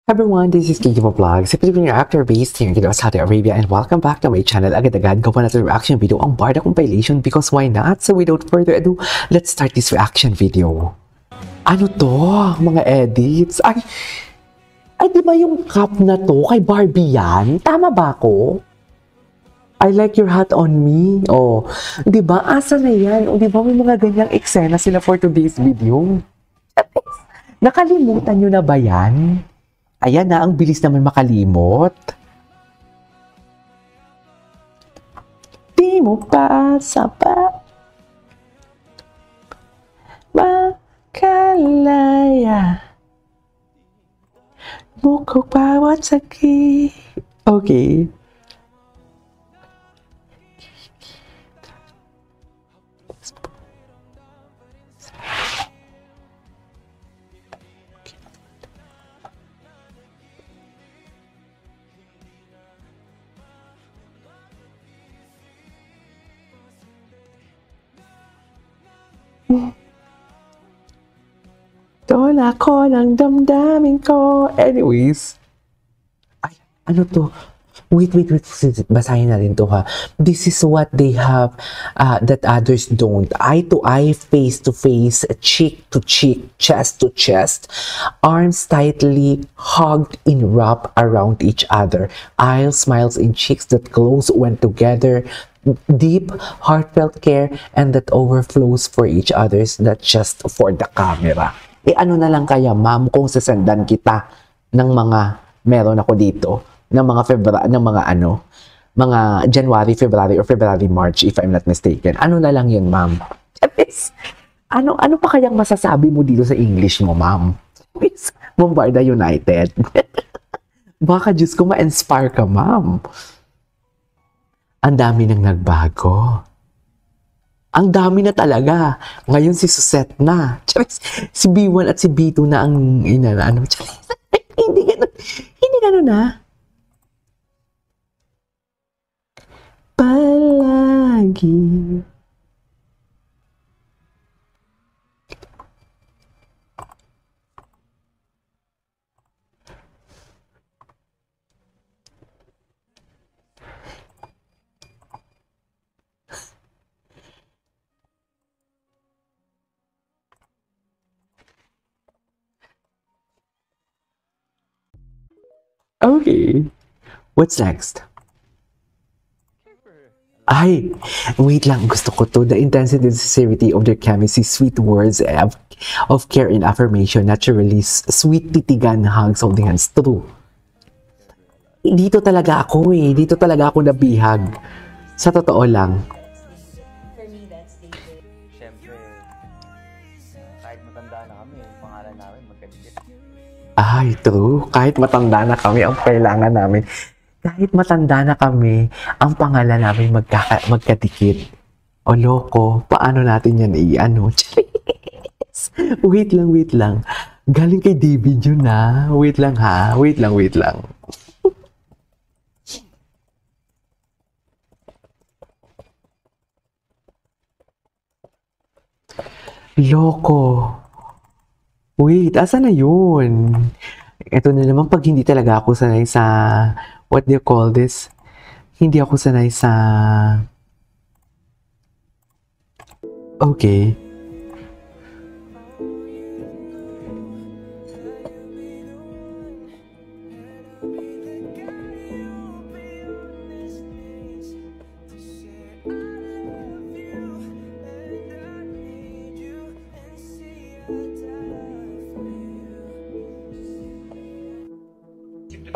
Everyone, this is Kiki Vlogs. If you're actor based here in Saudi Arabia, and welcome back to my channel. Agad-agad gawa natin reaction video ang Barda compilation because why not? So without further ado, let's start this reaction video. Ano to? Mga edits? Ay, di ba yung cup na to kay Barbie yan? Tama ba ako? I like your hat on me. Oh, di ba? Asa na yan? O di ba may mga ganyang eksena sila for today's video? Nakalimutan nyo na ba yan? Ayan na, ang bilis naman makalimot. Di mo pa sapa makalaya mukok bawat sakit. Okay. Doon ako ng damdamin ko. Anyways. Ay, ano to? Wait. Basahin natin to ha. This is what they have that others don't. Eye to eye, face to face, cheek to cheek, chest to chest. Arms tightly hugged in wrap around each other. Eyes, smiles in cheeks that close when together. Deep, heartfelt care and that overflows for each other's, not just for the camera. Eh ano na lang kaya ma'am kung sasendan kita ng mga meron ako dito, ng mga January, February, or February, March if I'm not mistaken. Ano na lang yun ma'am? Ano pa kayang masasabi mo dito sa English mo ma'am? Bombarda United. Baka Diyos ko ma-inspire ka ma'am. Ang dami nang nagbago. Ang dami na talaga. Ngayon si Suzette na. Si B1 at si B2 na ang inaano. Hindi ganun na. Palagi. Okay. What's next? Ay, wait lang. Gusto ko to. The intensity and sincerity of their chemistry, sweet words of care and affirmation, naturally, sweet titigan, hugs, holding hands. True. Dito talaga ako eh. Dito talaga ako nabihag. Sa totoo lang. For me, that's David. Siyempre, kahit matanda na kami, yung pangalan namin magkadikit. Ay, true. Kahit matanda na kami, ang kailangan namin. Kahit matanda na kami, ang pangalan namin magkadikit. O loko, paano natin yan i-ano? Wait lang. Galing kay David yun ha. Wait lang ha. Wait lang. Loko. Wait, asa na yun? Ito na naman pag hindi talaga ako sanay sa, what do you call this? Hindi ako sanay sa, okay.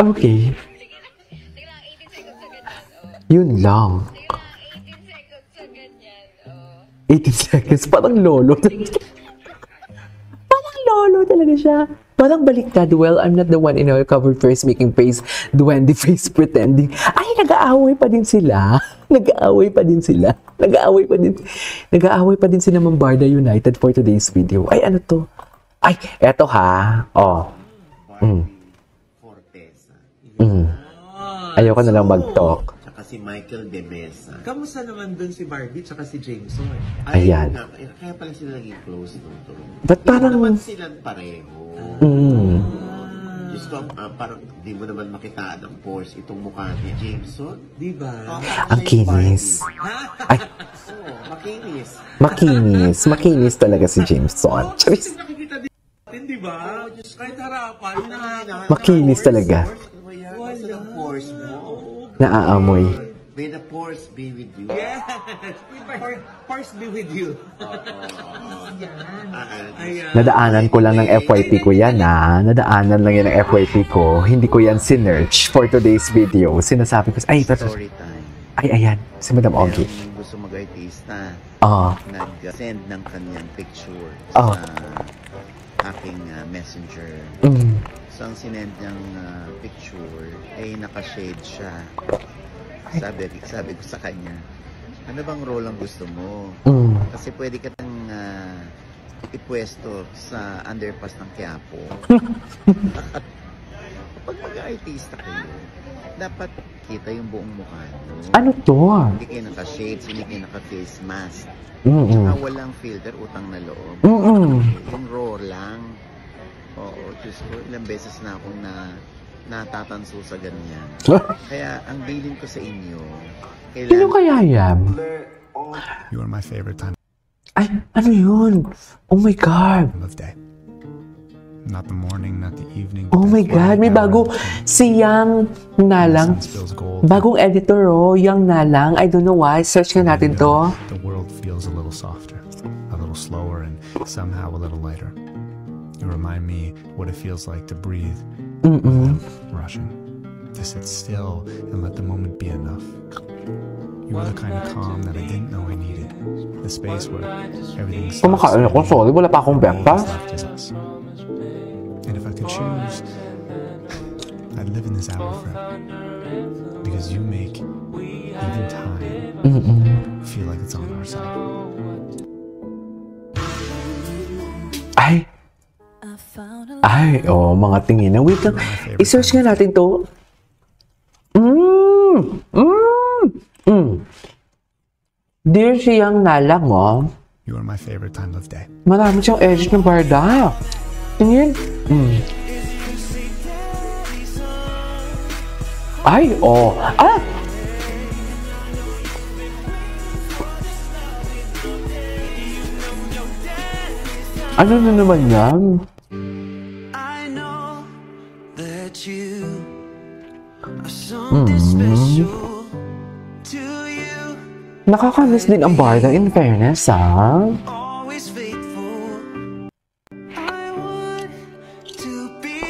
Okay. Yun lang. 18 seconds. Parang lolo. Parang lolo talaga siya. Parang baliktad. Well, I'm not the one in a covered face making face, duende face pretending. Ay, nag-aaway pa din sila. Nag-aaway pa din sila ng Barda United for today's video. Ay, ano to? Ay, eto ha. Oh. Ayoko na lang mag-talk. si Michael De Mesa. Kamusta naman dun si Barbie tsaka si Jameson? Ayan. Kaya pala sila naging close nung to. Ba't parang... Hindi naman silang pareho. Diyos ko, parang di mo naman makitaan ang pores itong mukha ni Jameson. Di ba? Ang kinis. Ay, Makinis. makinis talaga si Jameson. Charis. Nakikita din natin, di ba? Kahit harapan, Makinis talaga. Wala ang pores mo. Naaamoy. May the pores be with you. Yes! First be with you. Ayan. Nadaanan ko lang ng FYP ko yan, ha? Nadaanan lang yan ng FYP ko. Hindi ko yan sinerch for today's video. Sinasabi ko, ay, Story time. ay, ayan. Si Madam Ogie. Merong gusto mag-artista. Ah, Nag-send ng kanyang picture Oh. sa aking messenger. So, ang sinend niyang picture ay naka-shade siya. Sabi ko sa kanya, ano bang role ang gusto mo? Kasi pwede ka tang ipwesto sa underpass ng Quiapo. Kapag mag-artista kayo, dapat kita yung buong mukha nyo. ano to? Hindi kayo naka-shades, hindi kayo naka-face mask. Mm-mm. Tsaka walang filter, utang na loob. Yung raw lang. Oo, Diyos ko, ilang beses na akong natatanso sa ganyan. Kaya ang bilin ko sa inyo, Sino kaya yan? You are my favorite time Ay, ano yun? Oh my God. of day. Not the morning, not the evening. Oh my God. May bago si Yang Nalang. Spills gold. Bagong editor, oh. Yang Nalang. I don't know why. Search nga natin to. The world feels a little softer, a little slower, and somehow a little lighter. You remind me what it feels like to breathe without rushing, to sit still and let the moment be enough. You are the kind of calm that I didn't know I needed. The space where everything stops. Kumakain ako. Sorry, wala pa akong benta. Left is us. And if I could choose, I'd live in this hour forever. Because you make even time feel like it's on our side. Ay, mga tingin na. Wait lang. I-search nga natin to. Dear si Yang Nalang, oh. You are my favorite time of day. Marami siyang edit ng barda. Tingin. Ay, oh. Ah! Ano na naman yan? I know that you are something special to you. Nakakamiss din ang barda, in fairness, ha? Always faithful. I want to be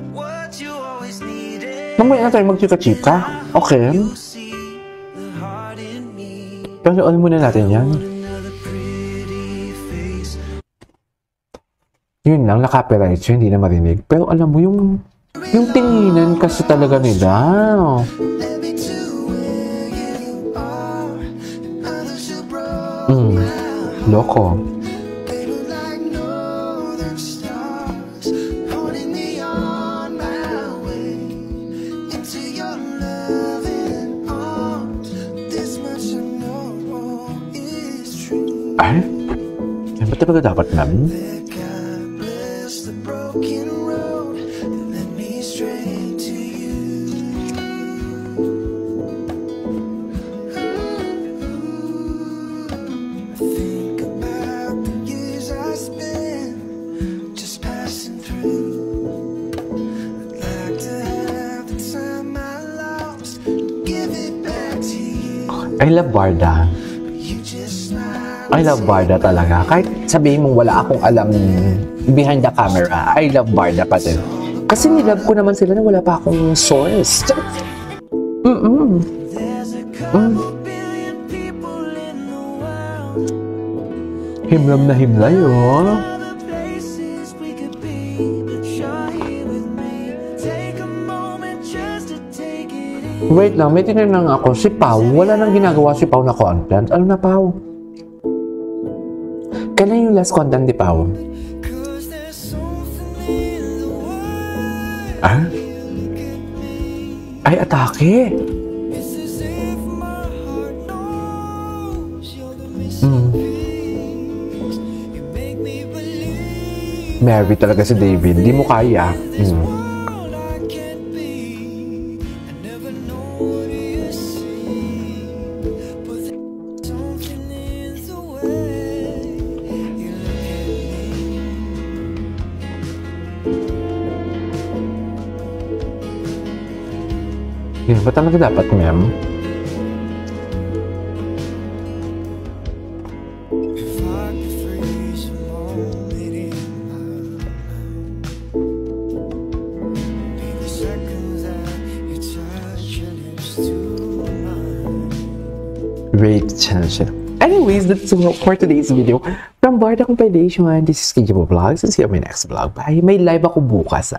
what you always needed. Mamaya na tayo magchika-chika. Okay. You see the heart in me. Pero ano muna natin yan? Another pretty face. Yun lang, na-copyright siya, hindi na marinig. Pero alam mo, yung tinginan kasi talaga nila. Let me to where you are. And others who broke Loko. They look like northern stars, holding me on my way into your loving arms. This much I know is true. Ay? Yan ba talaga dapat, ma'am? That God bless the broken road that led me straight to you. I think about the years I spent just passing through. I'd like to have the time I lost, give it back to you. I love barda. You just smile. I love barda talaga. Kahit sabihin mong wala akong alam behind the camera, I love barda pa din. Kasi nilove ko naman sila na wala pa akong source. There's a couple billion people in the world. Himlam na himlay, oh. Other places we could be, but you're here with me. Take a moment just to take it in. Wait lang, may tinanong ako. Si Pao, wala nang ginagawa si Pao na content. Ano na, Pao? Kailan yung last content ni Pao? 'Cause there's something in the world. Ah? Ay, atake. Mary talaga si David. Di mo kaya. all I can be. I never know what you see, but there's something in the way you look at me. Yun ba talaga dapat, ma'am? If I could freeze a moment in my mind, be the second that you touch your lips to mine. Great chance. Anyways, that's all for today's video. From Barda Compilation, this is KJ Vlogs and see you on my next vlog. Bye! May live ako bukas